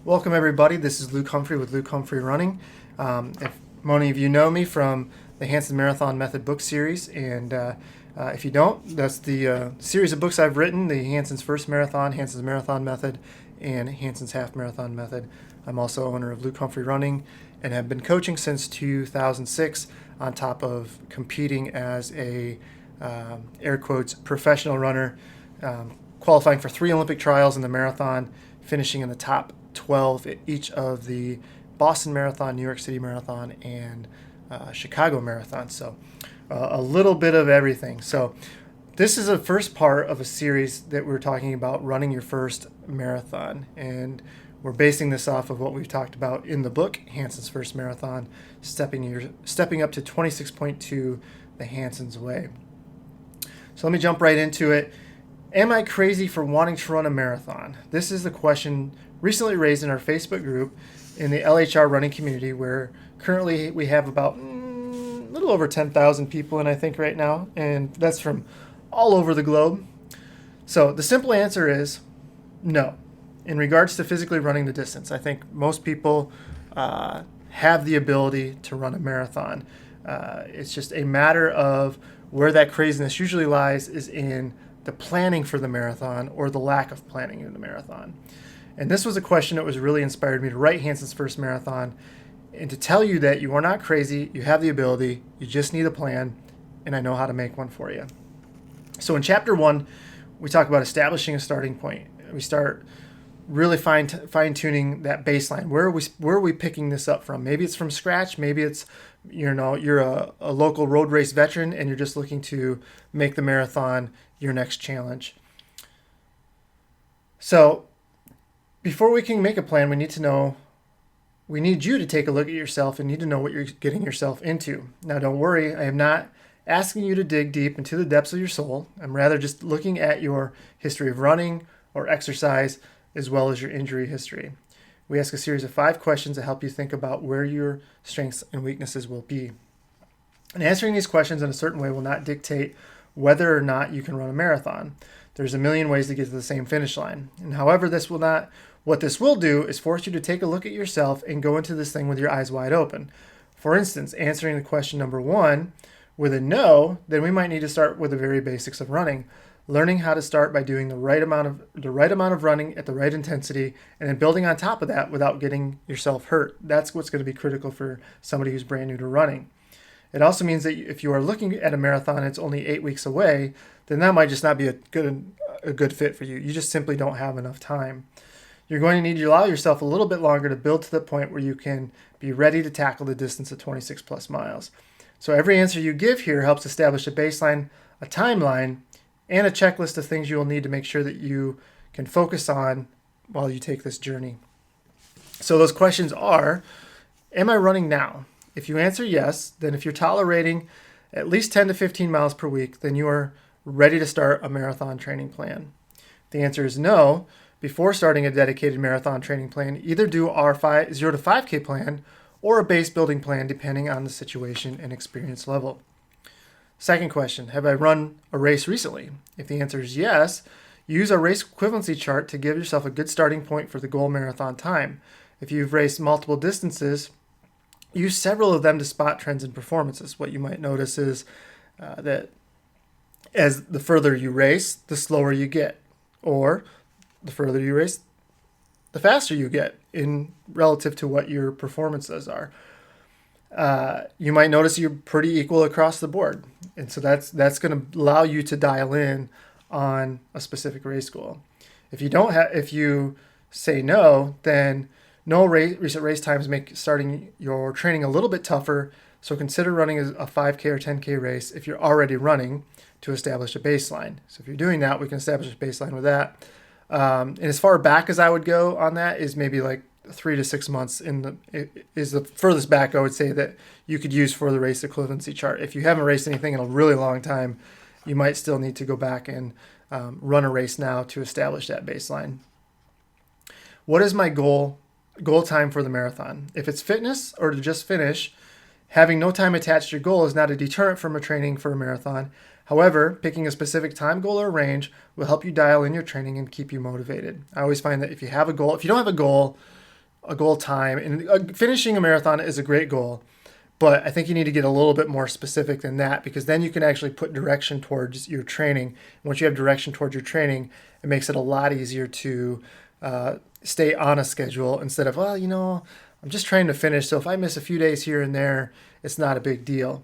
Welcome everybody. This is Luke Humphrey with Luke Humphrey Running. If many of you know me from the Hanson Marathon Method book series, and if you don't, that's the series of books I've written: the Hanson's First Marathon, Hanson's Marathon Method, and Hanson's Half Marathon Method. I'm also owner of Luke Humphrey Running and have been coaching since 2006, on top of competing as a air quotes professional runner, qualifying for 3 Olympic trials in the marathon, finishing in the top 12 at each of the Boston Marathon, New York City Marathon, and Chicago Marathon. So a little bit of everything. So this is the first part of a series that we're talking about running your first marathon. And we're basing this off of what we've talked about in the book, Hanson's First Marathon, stepping up to 26.2, the Hanson's Way. So let me jump right into it. Am I crazy for wanting to run a marathon? This is the question recently raised in our Facebook group in the LHR running community, where currently we have about a little over 10,000 people in, I think, right now, and that's from all over the globe. So the simple answer is no. In regards to physically running the distance, I think most people have the ability to run a marathon. It's just a matter of where that craziness usually lies is in the planning for the marathon or the lack of planning in the marathon. And this was a question that was really inspired me to write Hanson's First Marathon and to tell you that you are not crazy, you have the ability, you just need a plan, and I know how to make one for you. So in chapter 1, we talk about establishing a starting point. We start really fine-tuning that baseline. Where are we picking this up from? Maybe it's from scratch, maybe it's you're a local road race veteran and you're just looking to make the marathon your next challenge. So before we can make a plan, we need you to take a look at yourself and need to know what you're getting yourself into. Now, don't worry, I am not asking you to dig deep into the depths of your soul. I'm rather just looking at your history of running or exercise, as well as your injury history. We ask a series of 5 questions to help you think about where your strengths and weaknesses will be. And answering these questions in a certain way will not dictate whether or not you can run a marathon. There's a million ways to get to the same finish line. And however, what this will do is force you to take a look at yourself and go into this thing with your eyes wide open. For instance, answering the question number 1 with a no, then we might need to start with the very basics of running. Learning how to start by doing the right amount of running at the right intensity, and then building on top of that without getting yourself hurt. That's what's going to be critical for somebody who's brand new to running. It also means that if you are looking at a marathon and it's only 8 weeks away, then that might just not be a good fit for you. You just simply don't have enough time. You're going to need to allow yourself a little bit longer to build to the point where you can be ready to tackle the distance of 26 plus miles. So every answer you give here helps establish a baseline, a timeline, and a checklist of things you will need to make sure that you can focus on while you take this journey. So those questions are, am I running now? If you answer yes, then if you're tolerating at least 10 to 15 miles per week, then you are ready to start a marathon training plan. If the answer is no, before starting a dedicated marathon training plan, either do our 0 to 5K plan or a base building plan depending on the situation and experience level. Second question, have I run a race recently? If the answer is yes, use a race equivalency chart to give yourself a good starting point for the goal marathon time. If you've raced multiple distances, use several of them to spot trends in performances. What you might notice is that as the further you race, the slower you get, or the further you race, the faster you get in relative to what your performances are. You might notice you're pretty equal across the board. And so that's going to allow you to dial in on a specific race goal. If you say no, then no recent race times make starting your training a little bit tougher. So consider running a 5K or 10K race if you're already running to establish a baseline. So if you're doing that, we can establish a baseline with that. And as far back as I would go on that is maybe like 3 to 6 months is the furthest back I would say that you could use for the race equivalency chart. If you haven't raced anything in a really long time, you might still need to go back and run a race now to establish that baseline. What is my goal time for the marathon? If it's fitness or to just finish, having no time attached to your goal is not a deterrent from a training for a marathon. However, picking a specific time goal or range will help you dial in your training and keep you motivated. I always find that if you don't have a goal, a goal time. And finishing a marathon is a great goal, but I think you need to get a little bit more specific than that, because then you can actually put direction towards your training. Once you have direction towards your training, it makes it a lot easier to stay on a schedule instead of, well, I'm just trying to finish. So if I miss a few days here and there, it's not a big deal.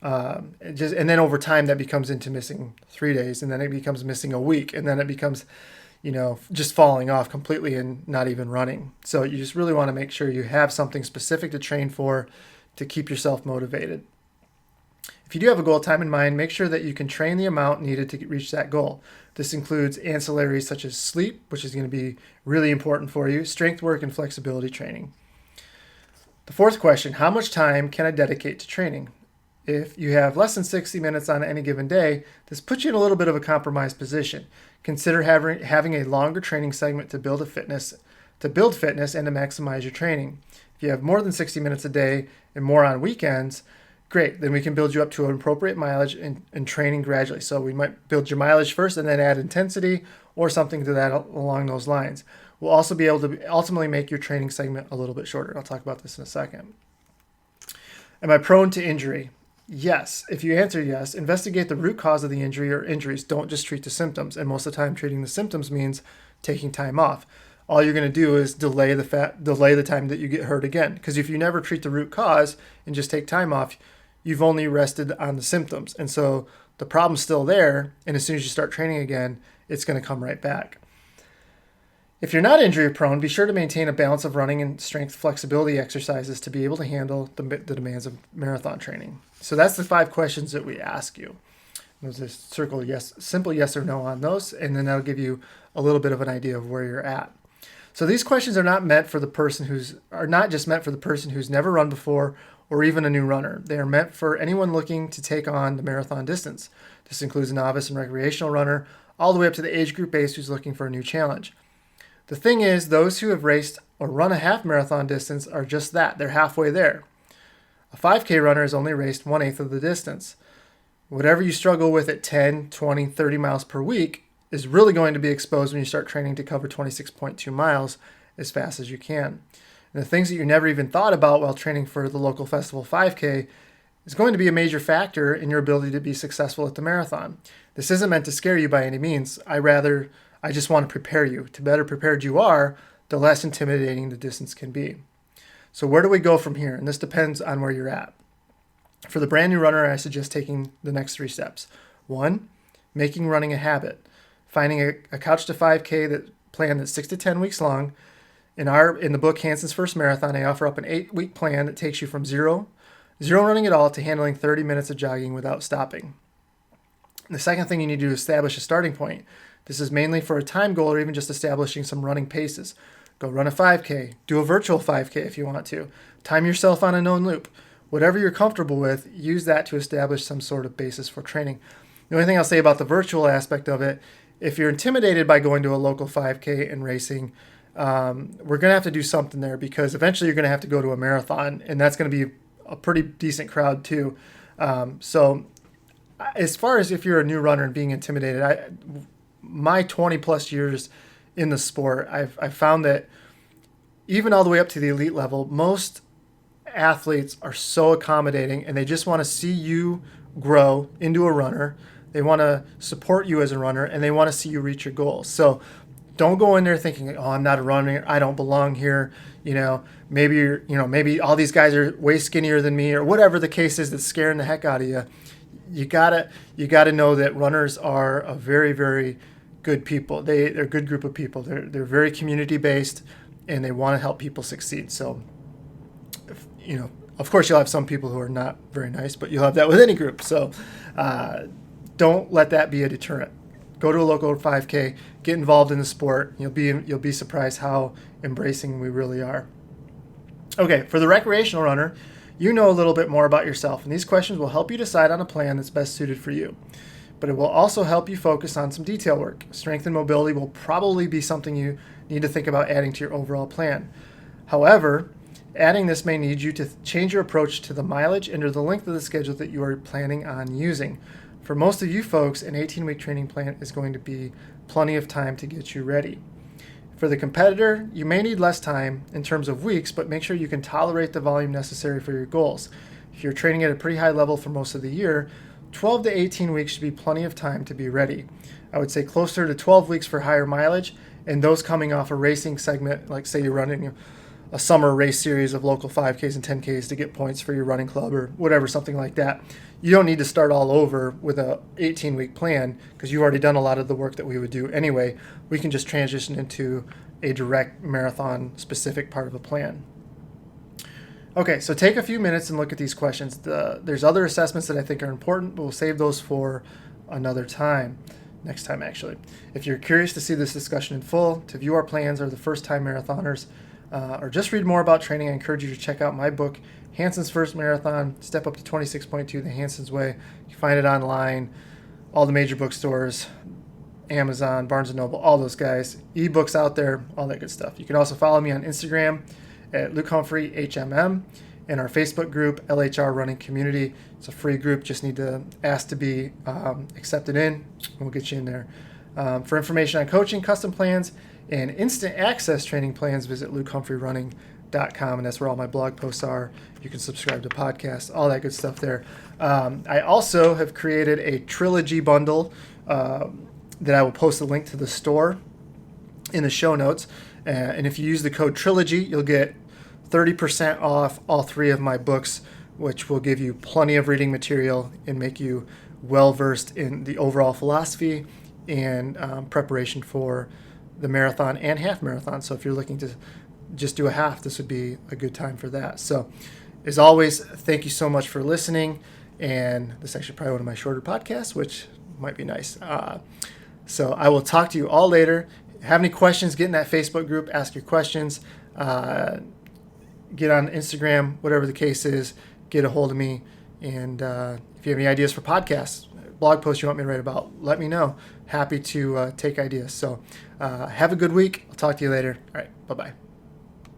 And then over time that becomes into missing 3 days, and then it becomes missing a week, and then it becomes, just falling off completely and not even running. So you just really want to make sure you have something specific to train for to keep yourself motivated. If you do have a goal time in mind, make sure that you can train the amount needed to reach that goal. This includes ancillaries such as sleep, which is going to be really important for you, strength work, and flexibility training. The fourth question, how much time can I dedicate to training? If you have less than 60 minutes on any given day, this puts you in a little bit of a compromised position. Consider having a longer training segment to build fitness and to maximize your training. If you have more than 60 minutes a day and more on weekends, great. Then we can build you up to an appropriate mileage and training gradually. So we might build your mileage first and then add intensity or something to that along those lines. We'll also be able to ultimately make your training segment a little bit shorter. I'll talk about this in a second. Am I prone to injury? Yes. If you answer yes, investigate the root cause of the injury or injuries. Don't just treat the symptoms. And most of the time, treating the symptoms means taking time off. All you're going to do is delay the time that you get hurt again. Because if you never treat the root cause and just take time off, you've only rested on the symptoms. And so the problem's still there. And as soon as you start training again, it's going to come right back. If you're not injury prone, be sure to maintain a balance of running and strength flexibility exercises to be able to handle the demands of marathon training. So that's the 5 questions that we ask you. Those just circle yes, simple yes or no on those, and then that'll give you a little bit of an idea of where you're at. So these questions are not just meant for the person who's never run before or even a new runner. They are meant for anyone looking to take on the marathon distance. This includes a novice and recreational runner, all the way up to the age group base who's looking for a new challenge. The thing is, those who have raced or run a half marathon distance are just that. They're halfway there. A 5K runner has only raced 1/8 of the distance. Whatever you struggle with at 10, 20, 30 miles per week is really going to be exposed when you start training to cover 26.2 miles as fast as you can. And the things that you never even thought about while training for the local festival 5K is going to be a major factor in your ability to be successful at the marathon. This isn't meant to scare you by any means. I just want to prepare you. The better prepared you are, the less intimidating the distance can be. So where do we go from here? And this depends on where you're at. For the brand new runner, I suggest taking the next 3 steps. 1, making running a habit. Finding a Couch to 5K plan that's 6 to 10 weeks long. In the book, Hanson's First Marathon, I offer up an 8-week plan that takes you from zero running at all to handling 30 minutes of jogging without stopping. And the second thing you need to do is establish a starting point. This is mainly for a time goal or even just establishing some running paces. Go run a 5K, do a virtual 5K if you want to. Time yourself on a known loop. Whatever you're comfortable with, use that to establish some sort of basis for training. The only thing I'll say about the virtual aspect of it, if you're intimidated by going to a local 5K and racing, we're going to have to do something there, because eventually you're going to have to go to a marathon, and that's going to be a pretty decent crowd too. So as far as if you're a new runner and being intimidated, my 20 plus years in the sport, I've found that even all the way up to the elite level, most athletes are so accommodating, and they just want to see you grow into a runner. They want to support you as a runner, and they want to see you reach your goals. So don't go in there thinking, oh, I'm not a runner, I don't belong here. Maybe all these guys are way skinnier than me, or whatever the case is that's scaring the heck out of you. You gotta know that runners are a very, very good people. They're a good group of people. They're very community based, and they want to help people succeed. So, of course, you'll have some people who are not very nice, but you'll have that with any group. So, don't let that be a deterrent. Go to a local 5K, get involved in the sport. You'll be surprised how embracing we really are. Okay, for the recreational runner, you know a little bit more about yourself, and these questions will help you decide on a plan that's best suited for you. But it will also help you focus on some detail work. Strength and mobility will probably be something you need to think about adding to your overall plan. However, adding this may need you to change your approach to the mileage and or the length of the schedule that you are planning on using. For most of you folks, an 18-week training plan is going to be plenty of time to get you ready. For the competitor, you may need less time in terms of weeks, but make sure you can tolerate the volume necessary for your goals. If you're training at a pretty high level for most of the year, 12 to 18 weeks should be plenty of time to be ready. I would say closer to 12 weeks for higher mileage, and those coming off a racing segment, like say you're running a summer race series of local 5Ks and 10Ks to get points for your running club or whatever, something like that. You don't need to start all over with a 18-week plan because you've already done a lot of the work that we would do anyway. We can just transition into a direct marathon specific part of a plan. Okay, so take a few minutes and look at these questions. There's other assessments that I think are important, but we'll save those for another time. Next time, actually. If you're curious to see this discussion in full, to view our plans, or the first-time marathoners, or just read more about training, I encourage you to check out my book, Hanson's First Marathon, Step Up to 26.2, The Hanson's Way. You can find it online, all the major bookstores, Amazon, Barnes & Noble, all those guys. Ebooks out there, all that good stuff. You can also follow me on Instagram at Luke Humphrey, HMM, and our Facebook group, LHR Running Community. It's a free group. Just need to ask to be accepted in, and we'll get you in there. For information on coaching, custom plans, and instant access training plans, visit lukehumphrey.running.com, and that's where all my blog posts are. You can subscribe to podcasts, all that good stuff there. I also have created a trilogy bundle that I will post a link to the store in the show notes. And if you use the code TRILOGY, you'll get 30% off all 3 of my books, which will give you plenty of reading material and make you well-versed in the overall philosophy and preparation for the marathon and half marathon. So if you're looking to just do a half, this would be a good time for that. So as always, thank you so much for listening. And this is actually probably one of my shorter podcasts, which might be nice. So I will talk to you all later. Have any questions, get in that Facebook group, ask your questions. Get on Instagram, whatever the case is, get a hold of me. And if you have any ideas for podcasts, blog posts you want me to write about, let me know. Happy to take ideas. So have a good week. I'll talk to you later. All right. Bye-bye.